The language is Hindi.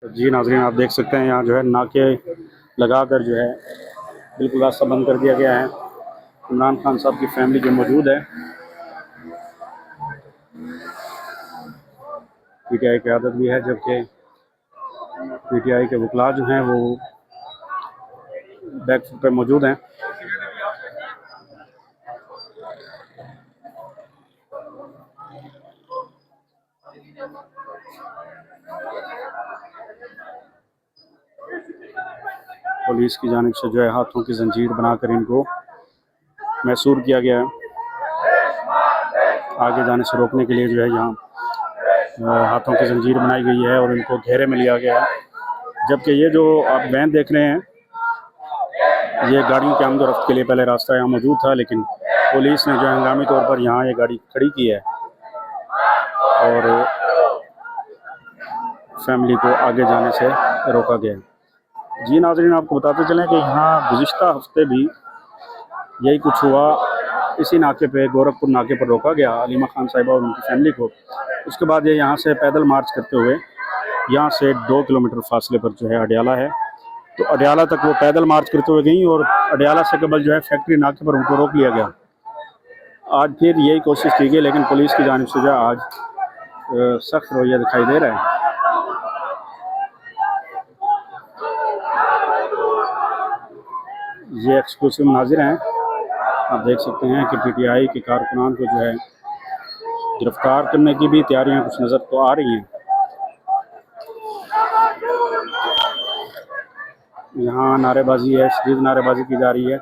जी नाज़रीन, आप देख सकते हैं यहाँ जो है नाके लगाकर जो है बिल्कुल रास्ता बंद कर दिया गया है। इमरान खान साहब की फैमिली जो मौजूद है, पीटीआई क़यादत भी है, जबकि पीटीआई के वकला जो हैं वो बैक फुट पे मौजूद हैं। पुलिस की जानिब से जो है हाथों की जंजीर बनाकर इनको मैसूर किया गया है। आगे जाने से रोकने के लिए जो है यहाँ हाथों की जंजीर बनाई गई है और इनको घेरे में लिया गया है। जबकि ये जो आप वैन देख रहे हैं, ये गाड़ियों के आमद रफ्त के लिए पहले रास्ता यहाँ मौजूद था, लेकिन पुलिस ने जो है हंगामी तौर पर यहाँ ये गाड़ी खड़ी की है और फैमिली को आगे जाने से रोका गया है। जी नाज़रीन, आपको बताते चलें कि यहाँ गुज़िश्ता हफ्ते भी यही कुछ हुआ। इसी नाके पे, गोरखपुर नाके पर रोका गया अलीमा खान साहिबा और उनकी फैमिली को। उसके बाद ये यहाँ से पैदल मार्च करते हुए यहाँ से 2 किलोमीटर फासले पर जो है अडयाला है, तो अडयाला तक वो पैदल मार्च करते हुए गई और अडयाला से कबल जो है फैक्ट्री नाके पर उनको रोक लिया गया। आज फिर यही कोशिश की गई, लेकिन पुलिस की जानिब से जो आज सख्त रवैया दिखाई दे रहा है। ये एक्सक्लूसिव मनाजिर हैं, आप देख सकते हैं कि पीटीआई के कारकुनान को जो है गिरफ्तार करने की भी तैयारियां कुछ नज़र तो आ रही हैं। यहाँ नारेबाजी है, शदीद नारेबाजी की जा रही है।